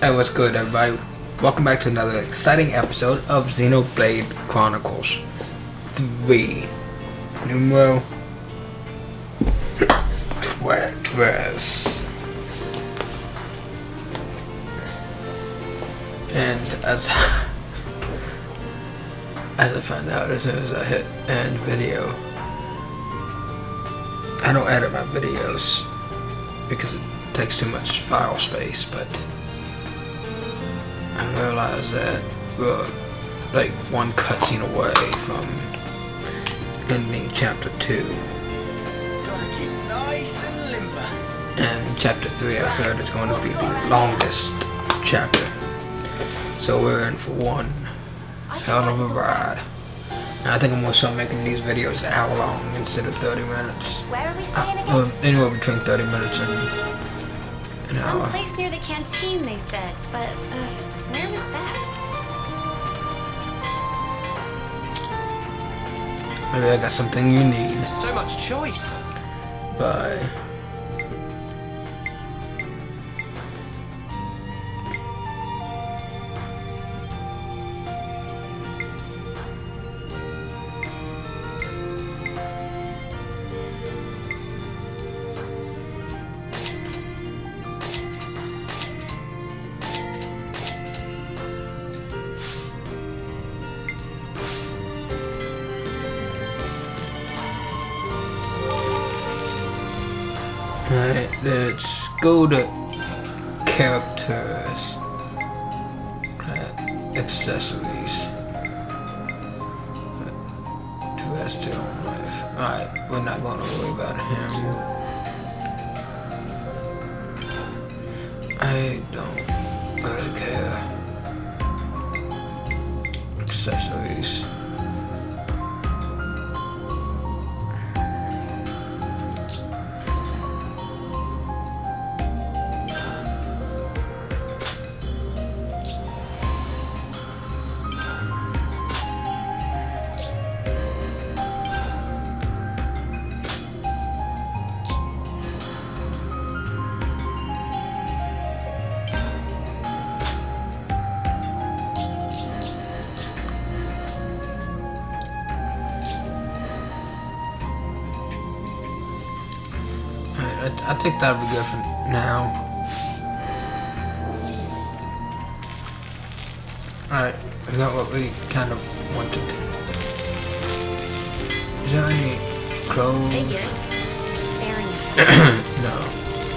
Hey, what's good, everybody? Welcome back to another exciting episode of Xenoblade Chronicles 3. Numero 12. And as I found out as soon as I hit end video, I don't edit my videos because it takes too much file space, but I realized that we're like one cutscene away from ending chapter 2. Gotta keep nice and limber. And chapter 3 I heard is going to be the longest chapter. So we're in for one hell of a ride. And I think I'm going to start making these videos an hour long instead of 30 minutes. Where are we staying again? Anywhere between 30 minutes and an hour. Some place near the canteen, they said, but where was that? Maybe I got something you need. There's so much choice. Bye. Alright, let's go to characters, accessories, terrestrial life. Alright, we're not going to worry about him. I don't really care. Accessories. I think that'll be good for now. Alright, we got what we kind of wanted. Is there any clothes? Figures. Staring at it. No.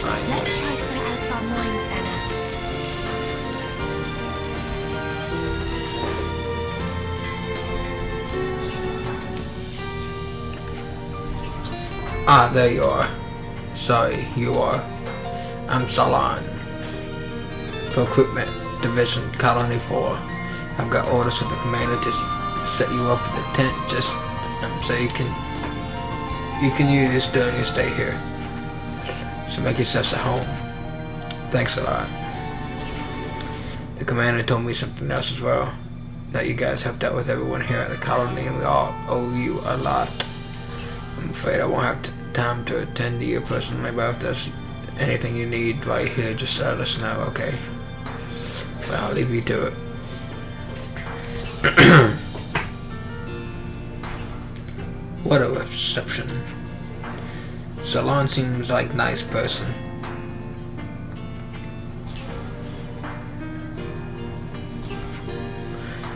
Let's try to put it out of our mind center. Ah, there you are. Sorry, you are. I'm Salon. For Equipment Division, Colony 4. I've got orders from the commander to set you up with a tent just so you can use during your stay here. So make yourselves at home. Thanks a lot. The commander told me something else as well. That you guys helped out with everyone here at the colony and we all owe you a lot. I'm afraid I won't have time to attend to you personally, but if there's anything you need right here, just let us know, okay? Well, I'll leave you to it. What a reception. Salon seems like a nice person.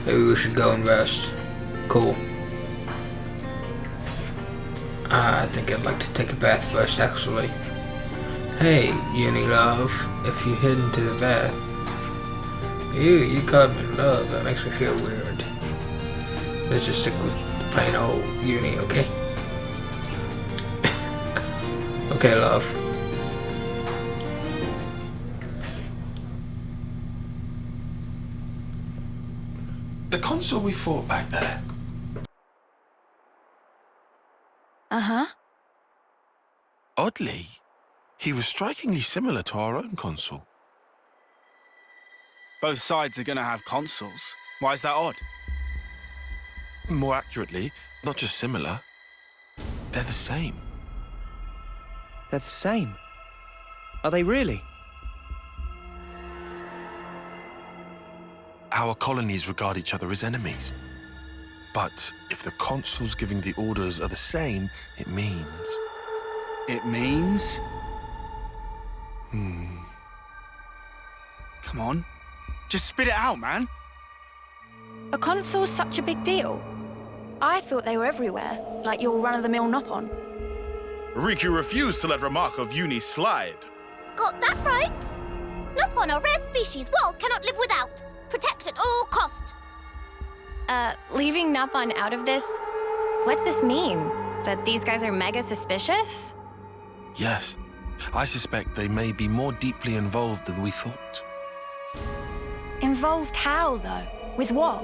Maybe we should go and rest. Cool. I think I'd like to take a bath first, actually. Hey, Uni Love, if you head into the bath. You called me Love, that makes me feel weird. Let's just stick with the plain old Uni, okay? Okay, love. The consul we fought back there. Uh-huh. Oddly, he was strikingly similar to our own consul. Both sides are gonna have consoles. Why is that odd? More accurately, not just similar, they're the same. They're the same. Are they really? Our colonies regard each other as enemies. But if the consuls giving the orders are the same, it means... It means? Come on. Just spit it out, man. Are consoles such a big deal? I thought they were everywhere, like your run-of-the-mill Nopon. Riku refused to let remark of uni slide. Got that right? Nopon, a rare species world cannot live without. Protect at all cost. Leaving Napon out of this? What's this mean? That these guys are mega suspicious? Yes, I suspect they may be more deeply involved than we thought. Involved how, though? With what?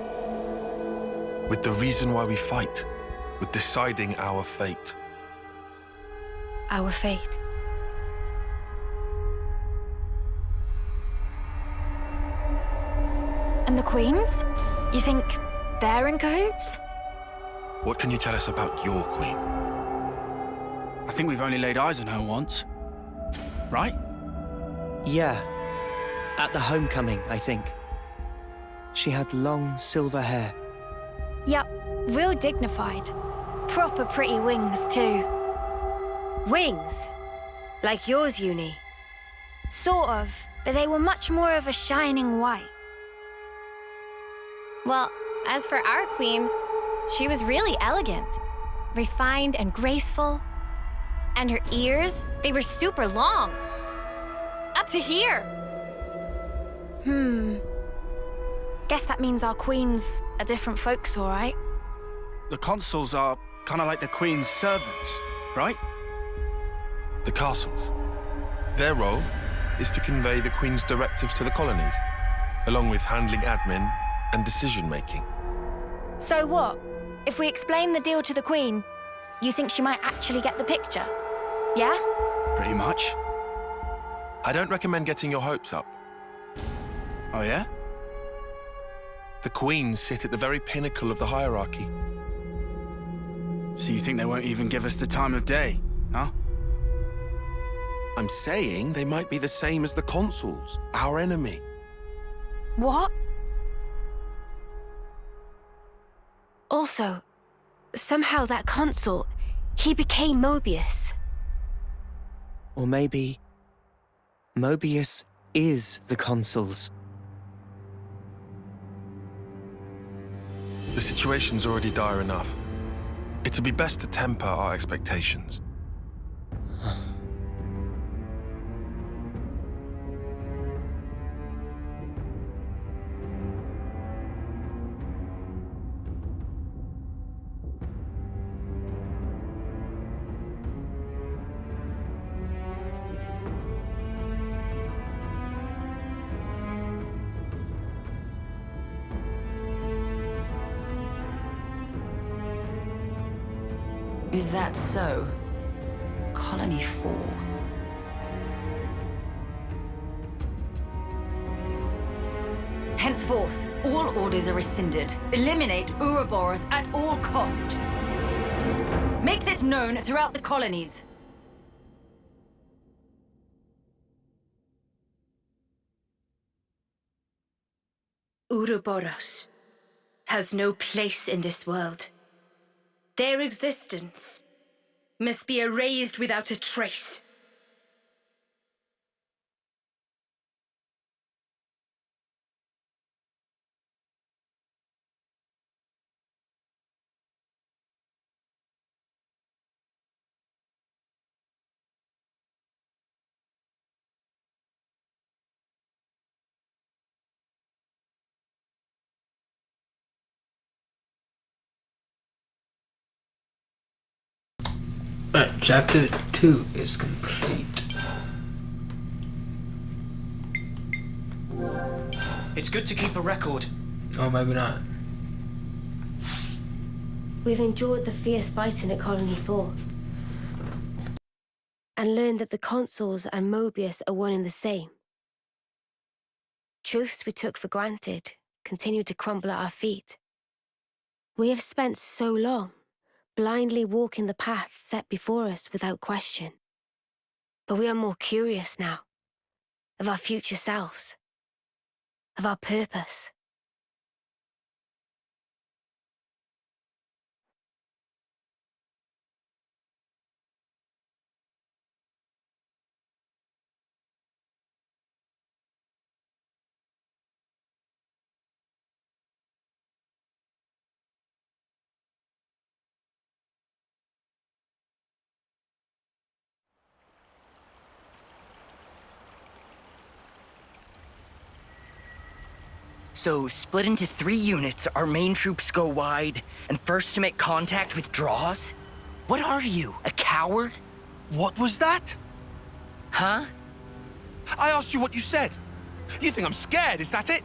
With the reason why we fight, with deciding our fate. Our fate. And the Queens? You think they're in cahoots? What can you tell us about your queen? I think we've only laid eyes on her once. Right? Yeah. At the homecoming, I think. She had long silver hair. Yup, real dignified. Proper pretty wings, too. Wings? Like yours, Uni? Sort of, but they were much more of a shining white. Well, as for our queen, she was really elegant, refined and graceful. And her ears, they were super long. Up to here. Guess that means our queens are different folks, all right? The consuls are kind of like the Queen's servants, right? The castles. Their role is to convey the Queen's directives to the colonies, along with handling admin and decision-making. So what? If we explain the deal to the Queen, you think she might actually get the picture? Yeah? Pretty much. I don't recommend getting your hopes up. Oh, yeah? The Queens sit at the very pinnacle of the hierarchy. So you think they won't even give us the time of day, huh? I'm saying they might be the same as the consuls, our enemy. What? Also, somehow that consul, he became Mobius. Or maybe... Mobius is the consuls. The situation's already dire enough. It'd be best to temper our expectations. Is that so? Colony 4. Henceforth, all orders are rescinded. Eliminate Ouroboros at all cost. Make this known throughout the colonies. Ouroboros has no place in this world. Their existence must be erased without a trace. Chapter 2 is complete. It's good to keep a record. Or maybe not. We've endured the fierce fighting at Colony 4. And learned that the consuls and Mobius are one and the same. Truths we took for granted continue to crumble at our feet. We have spent so long blindly walking the path set before us without question. But we are more curious now, of our future selves, of our purpose. So, split into 3 units, our main troops go wide, and first to make contact withdraws? What are you, a coward? What was that? Huh? I asked you what you said. You think I'm scared, is that it?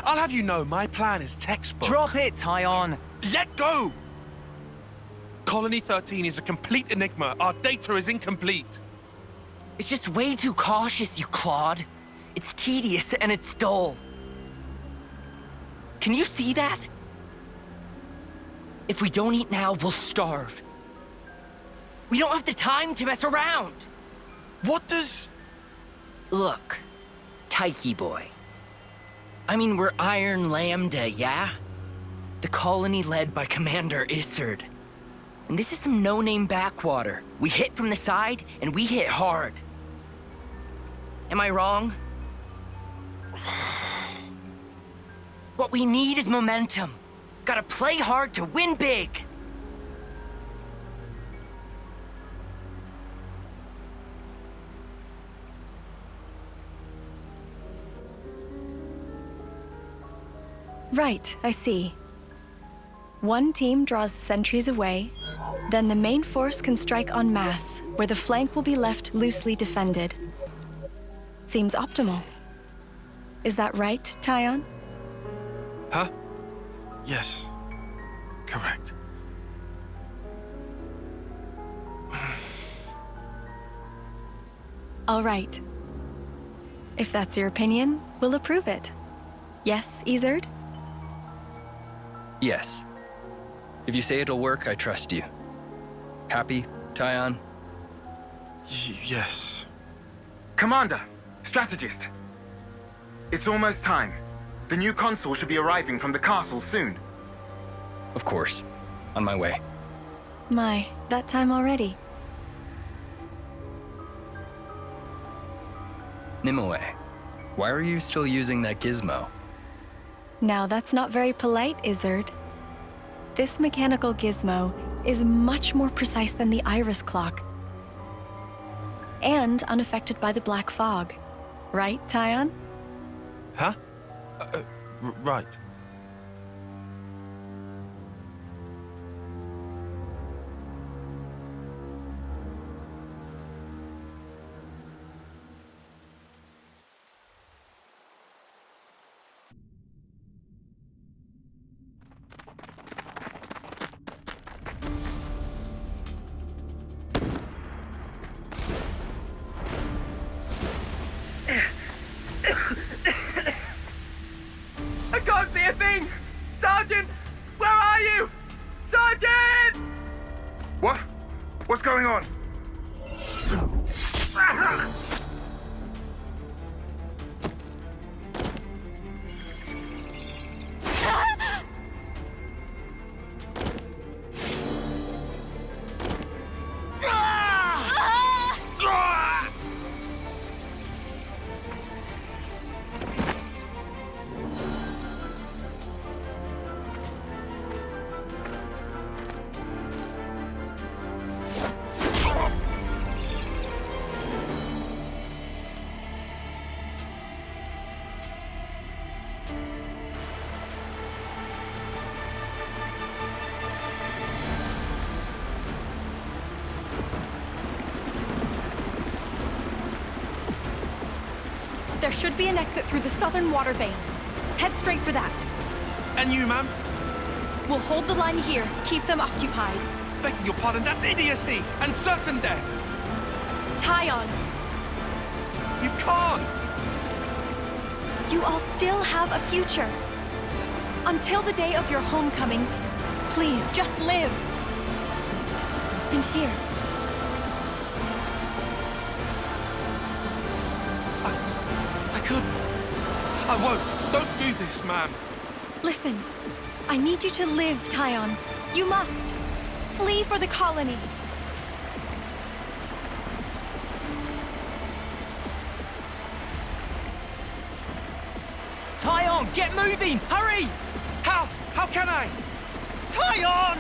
I'll have you know my plan is textbook. Drop it, Tyon. Let go! Colony 13 is a complete enigma. Our data is incomplete. It's just way too cautious, you clod. It's tedious and it's dull. Can you see that? If we don't eat now, we'll starve. We don't have the time to mess around. What does... Look, Tyche boy. I mean, we're Iron Lambda, yeah? The colony led by Commander Isard. And this is some no-name backwater. We hit from the side, and we hit hard. Am I wrong? What we need is momentum. Gotta play hard to win big. Right, I see. One team draws the sentries away, then the main force can strike en masse, where the flank will be left loosely defended. Seems optimal. Is that right, Tyon? Huh? Yes. Correct. All right. If that's your opinion, we'll approve it. Yes, Isard? Yes. If you say it'll work, I trust you. Happy, Tyon? Yes. Commander, strategist. It's almost time. The new consul should be arriving from the castle soon. Of course. On my way. My, that time already. Nimue, why are you still using that gizmo? Now that's not very polite, Isard. This mechanical gizmo is much more precise than the iris clock. And unaffected by the black fog. Right, Tyon? Huh? Right. I can't see a thing! Sergeant! Where are you? Sergeant! What? What's going on? There should be an exit through the southern water vein. Head straight for that. And you, ma'am? We'll hold the line here, keep them occupied. Begging your pardon, that's idiocy and certain death. Tyon! You can't! You all still have a future. Until the day of your homecoming, please, just live. And here. I couldn't. I won't. Don't do this, ma'am. Listen, I need you to live, Tyon. You must. Flee for the colony. Tyon, get moving! Hurry! How? How can I? Tyon!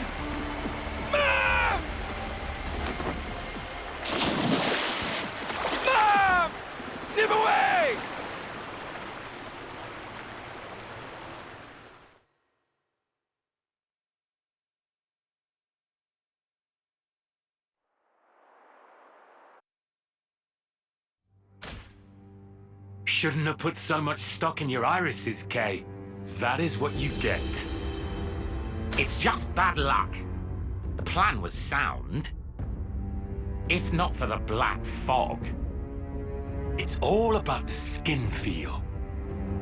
Ma'am! Ma'am! Nimue! shouldn't have put so much stock in your irises, Kay. That is what you get. It's just bad luck. The plan was sound. If not for the black fog. It's all about the skin feel.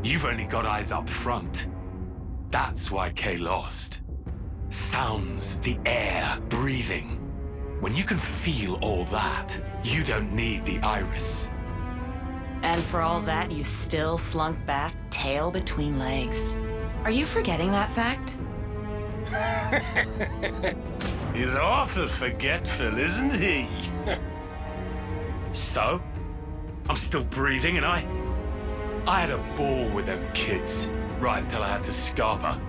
You've only got eyes up front. That's why Kay lost. Sounds, the air, breathing. When you can feel all that, you don't need the iris. And for all that, you still slunk back, tail between legs. Are you forgetting that fact? He's awful forgetful, isn't he? So, I'm still breathing, and I had a ball with them kids, right until I had to scarp her.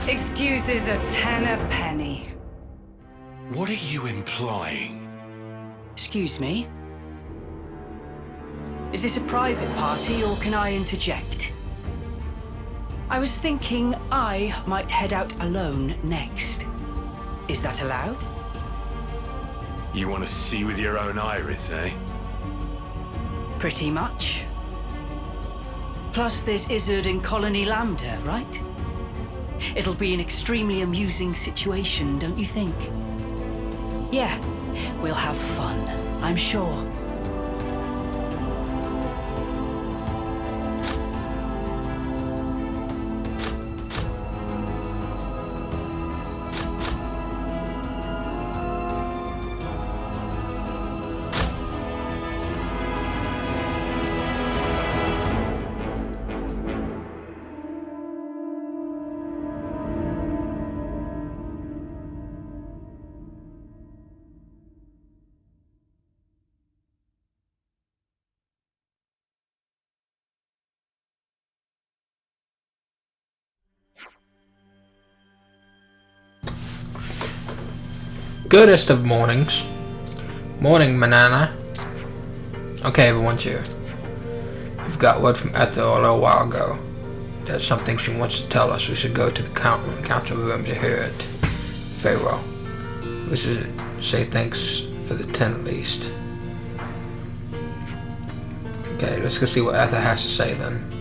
Excuses a tenner penny. What are you implying? Excuse me? Is this a private party, or can I interject? I was thinking I might head out alone next. Is that allowed? You want to see with your own iris, eh? Pretty much. Plus there's Izzard and Colony Lambda, right? It'll be an extremely amusing situation, don't you think? Yeah, we'll have fun, I'm sure. Goodest of mornings. Morning, Manana. Okay, everyone's here. We've got word from Ethel a little while ago. There's something she wants to tell us. We should go to the council room to hear it. Very well. We should say thanks for the 10 at least. Okay, let's go see what Ethel has to say then.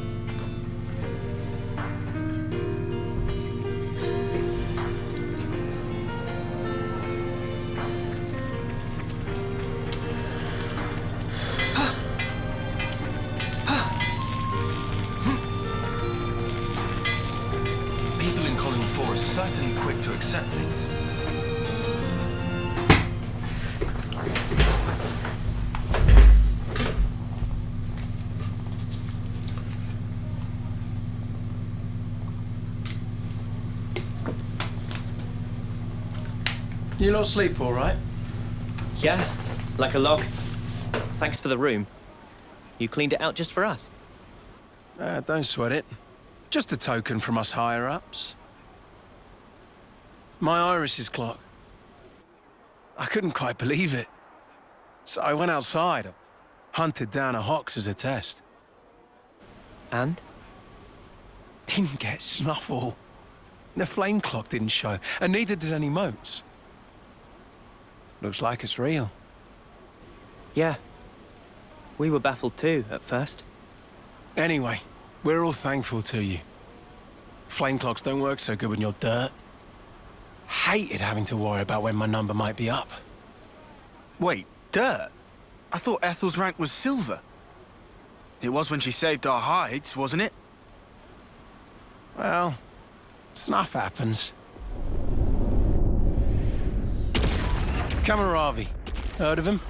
You lot sleep all right? Yeah, like a log. Thanks for the room. You cleaned it out just for us. Don't sweat it. Just a token from us higher-ups. My iris's clock. I couldn't quite believe it. So I went outside, hunted down a Hox as a test. And? Didn't get snuffle. The flame clock didn't show, and neither did any motes. Looks like it's real. Yeah. We were baffled too, at first. Anyway, we're all thankful to you. Flame clocks don't work so good when you're dirt. Hated having to worry about when my number might be up. Wait, dirt? I thought Ethel's rank was silver. It was when she saved our hides, wasn't it? Well, snuff happens. Kamaravi. Heard of him?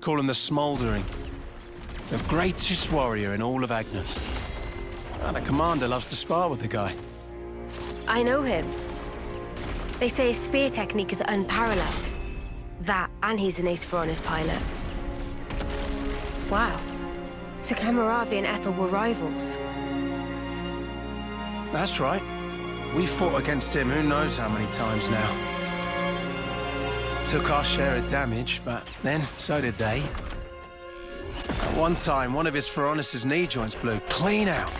Call him the Smouldering. The greatest warrior in all of Agnes. And the commander loves to spar with the guy. I know him. They say his spear technique is unparalleled. That, and he's an ace for honest pilot. Wow. So Kamaravi and Ethel were rivals. That's right. We fought against him who knows how many times now. Took our share of damage, but then so did they. At one time, one of his Feronis' knee joints blew clean out.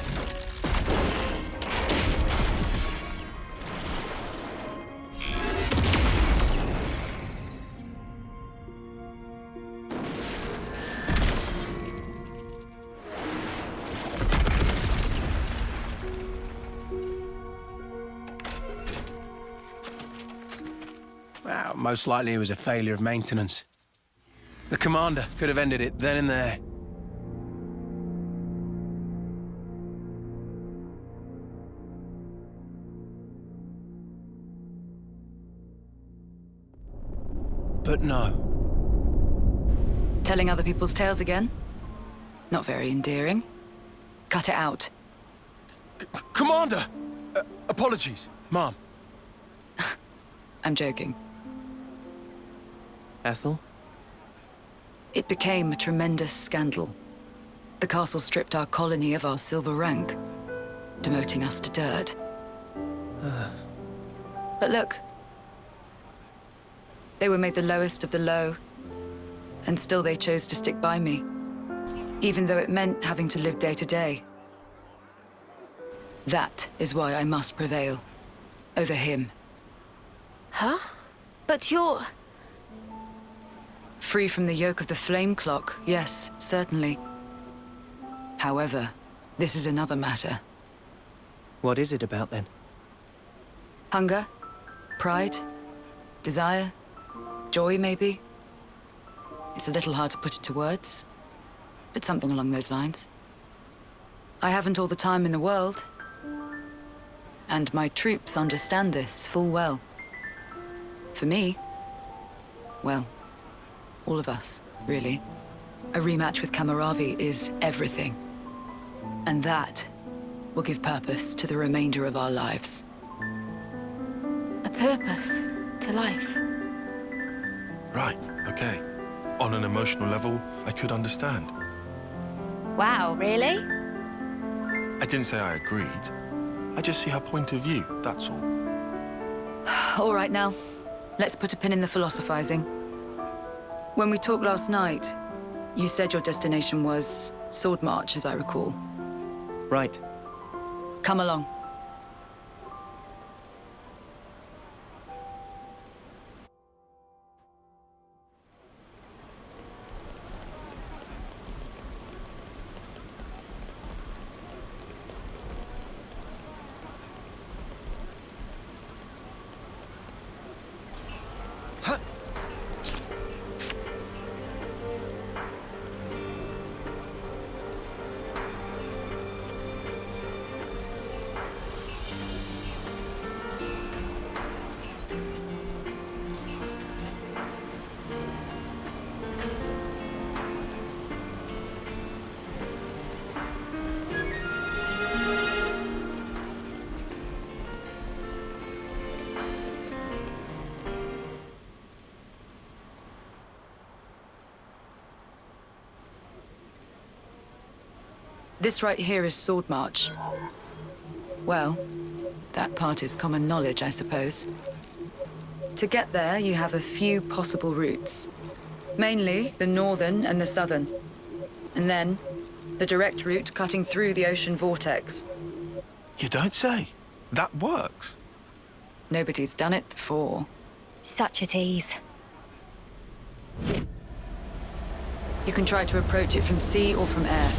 Most likely it was a failure of maintenance. The commander could have ended it then and there. But no. Telling other people's tales again? Not very endearing. Cut it out. Commander! Apologies, Mom. I'm joking. Ethel? It became a tremendous scandal. The castle stripped our colony of our silver rank, demoting us to dirt. But look. They were made the lowest of the low, and still they chose to stick by me, even though it meant having to live day to day. That is why I must prevail over him. Huh? But you're... Free from the yoke of the flame clock, yes, certainly. However, this is another matter. What is it about, then? Hunger, pride, desire, joy, maybe? It's a little hard to put into words, but something along those lines. I haven't all the time in the world, and my troops understand this full well. For me, well, all of us, really. A rematch with Kamaravi is everything. And that will give purpose to the remainder of our lives. A purpose to life? Right, okay. On an emotional level, I could understand. Wow, really? I didn't say I agreed. I just see her point of view, that's all. All right now, let's put a pin in the philosophizing. When we talked last night, you said your destination was Sword March, as I recall. Right. Come along. This right here is Sword March. Well, that part is common knowledge, I suppose. To get there, you have a few possible routes. Mainly the northern and the southern. And then, the direct route cutting through the ocean vortex. You don't say. That works. Nobody's done it before. Such a tease. You can try to approach it from sea or from air.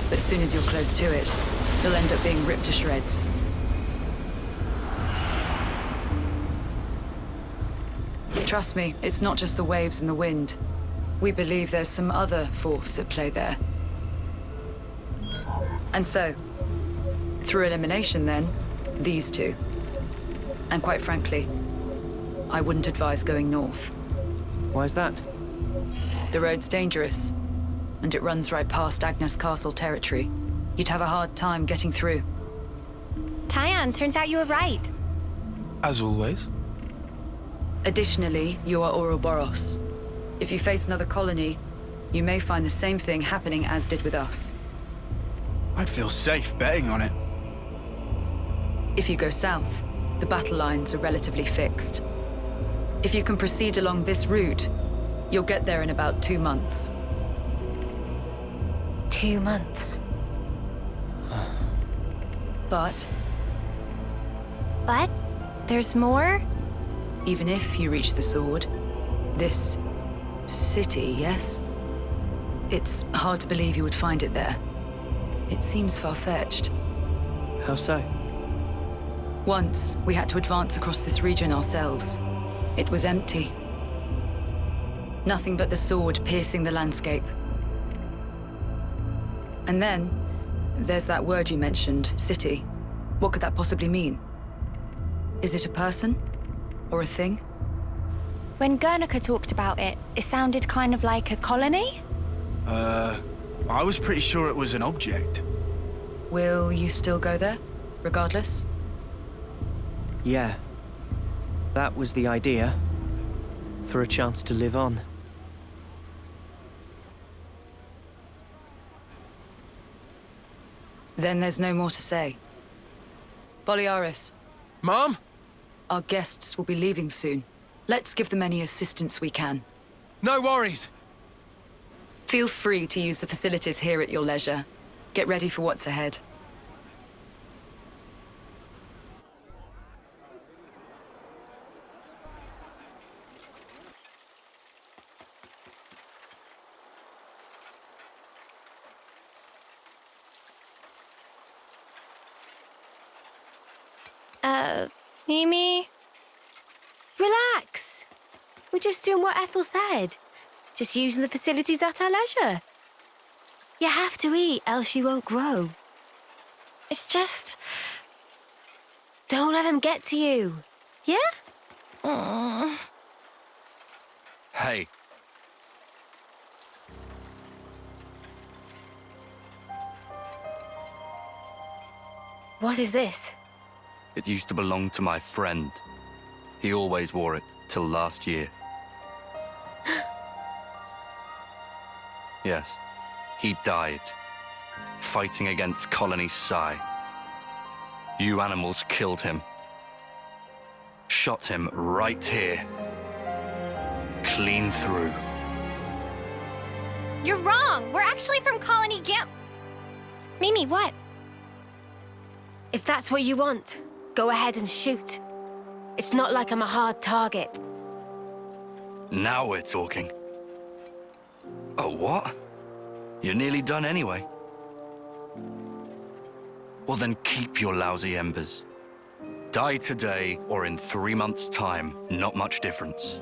But as soon as you're close to it, you'll end up being ripped to shreds. Trust me, it's not just the waves and the wind. We believe there's some other force at play there. And so, through elimination then, these two. And quite frankly, I wouldn't advise going north. Why's that? The road's dangerous, and it runs right past Agnes Castle territory. You'd have a hard time getting through. Tyan, turns out you were right. As always. Additionally, you are Ouroboros. If you face another colony, you may find the same thing happening as did with us. I'd feel safe betting on it. If you go south, the battle lines are relatively fixed. If you can proceed along this route, you'll get there in about 2 months. 2 months. But there's more? even if you reach the sword, this city, yes? It's hard to believe you would find it there. It seems far-fetched. How so? Once, we had to advance across this region ourselves. It was empty. Nothing but the sword piercing the landscape. And then, there's that word you mentioned, city. What could that possibly mean? Is it a person? Or a thing? When Guernica talked about it, it sounded kind of like a colony? I was pretty sure it was an object. Will you still go there, regardless? Yeah. That was the idea. For a chance to live on. Then there's no more to say. Boliaris. Mom? Our guests will be leaving soon. Let's give them any assistance we can. No worries. Feel free to use the facilities here at your leisure. Get ready for what's ahead. Mimi? Relax. We're just doing what Ethel said. Just using the facilities at our leisure. You have to eat, else you won't grow. It's just... Don't let them get to you. Yeah? Hey. What is this? It used to belong to my friend. He always wore it, till last year. Yes, he died, fighting against Colony Psi. You animals killed him. Shot him right here. Clean through. You're wrong. We're actually from Colony Gam... Mimi, what? If that's what you want, go ahead and shoot. It's not like I'm a hard target. Now we're talking. Oh, what? You're nearly done anyway. Well then keep your lousy embers. Die today or in 3 months' time, not much difference.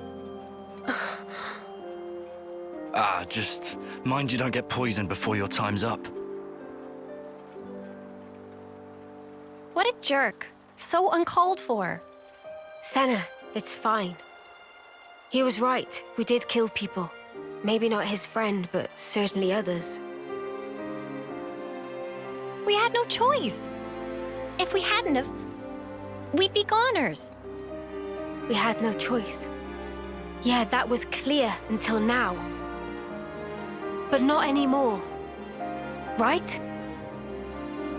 Just mind you don't get poisoned before your time's up. What a jerk. So uncalled for. Senna, it's fine. He was right. We did kill people. Maybe not his friend, but certainly others. We had no choice. If we hadn't have, we'd be goners. We had no choice. Yeah, that was clear until now. But not anymore. Right?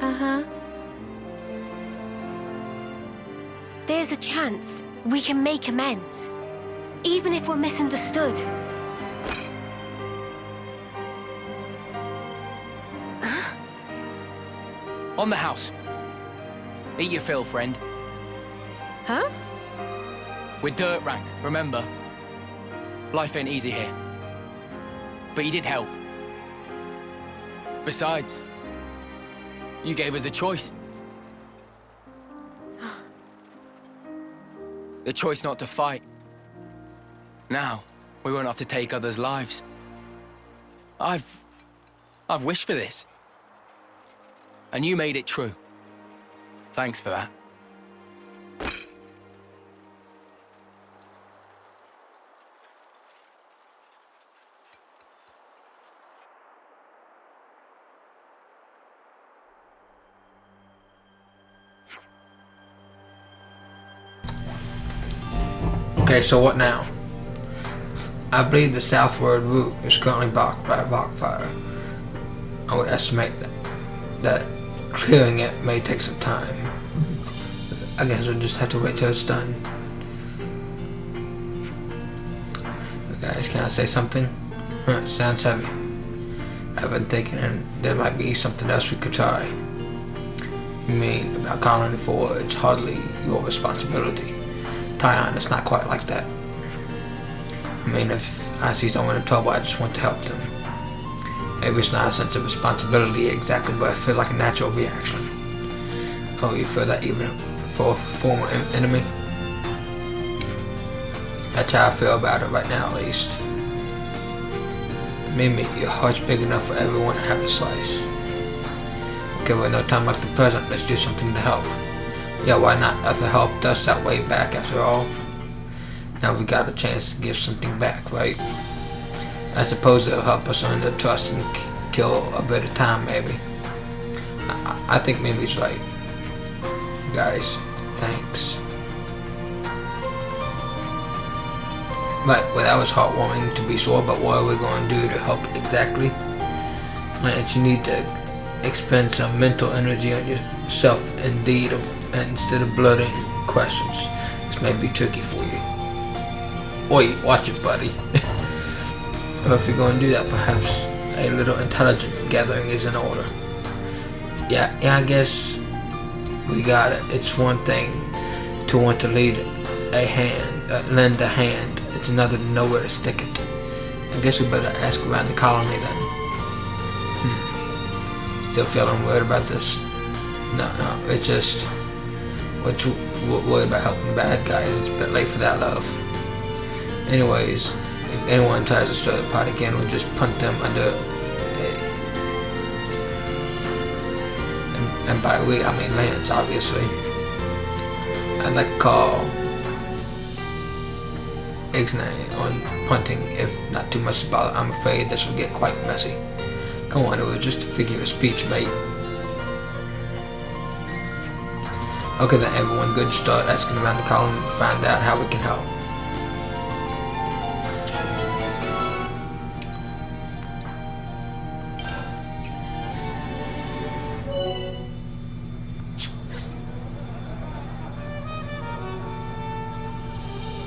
Uh-huh. There's a chance we can make amends. Even if we're misunderstood. On the house. Eat your fill, friend. Huh? We're dirt rank, remember? Life ain't easy here. But you did help. Besides, you gave us a choice. The choice not to fight. Now, we won't have to take others' lives. I've wished for this. And you made it true. Thanks for that. Okay, so what now? I believe the southward route is currently blocked by a rock fire. I would estimate that clearing it may take some time. I guess we'll just have to wait till it's done. Guys, can I say something? Sounds heavy. I've been thinking and there might be something else we could try. You mean about Colony 4, it's hardly your responsibility. Tyon, it's not quite like that. I mean, if I see someone in trouble, I just want to help them. Maybe it's not a sense of responsibility exactly, but I feel like a natural reaction. Oh, you feel that even for a former enemy? That's how I feel about it right now, at least. Mimi, your heart's big enough for everyone to have a slice. Okay, with no time like the present, let's do something to help. Yeah, why not? Other helped us that way back after all. Now we got a chance to give something back, right? I suppose it'll help us earn their trust and kill a bit of time, maybe. I think Mimi's right. Guys, thanks. Right, well that was heartwarming to be sure, but what are we going to do to help exactly? Lance, you need to expend some mental energy on yourself indeed, instead of blurting questions. This may be tricky for you. Oi, watch it, buddy. Or if you're going to do that, perhaps a little intelligent gathering is in order. Yeah, I guess we got it. It's one thing to want to lend a hand. It's another to know where to stick it. I guess we better ask around the colony then. Still feeling weird about this? No, it's just... What's worried about helping bad guys? It's a bit late for that, love. Anyways, if anyone tries to stir the pot again, we'll just punt them under... And by we, I mean Lance, obviously. I'd like to call Ixnay on punting, if not too much about it. I'm afraid this will get quite messy. Come on, it was just a figure of speech, mate. Okay then, everyone, good to start asking around the colony to find out how we can help.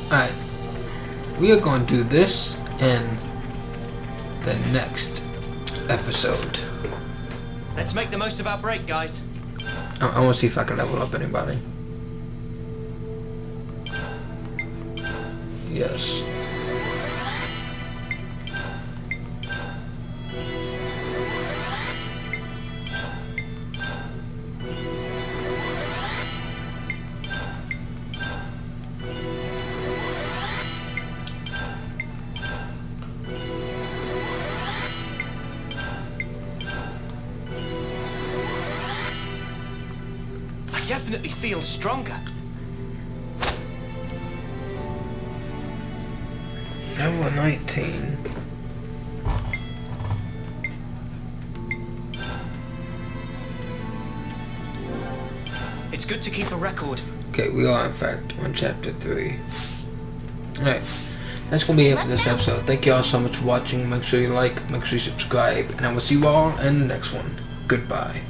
Alright, we are going to do this in the next episode. Let's make the most of our break, guys. I want to see if I can level up anybody. Yes. Definitely feel stronger. Level 19. It's good to keep a record. Okay, we are in fact on chapter 3. Alright, that's gonna be it for this episode. Thank you all so much for watching. Make sure you like, make sure you subscribe, and I will see you all in the next one. Goodbye.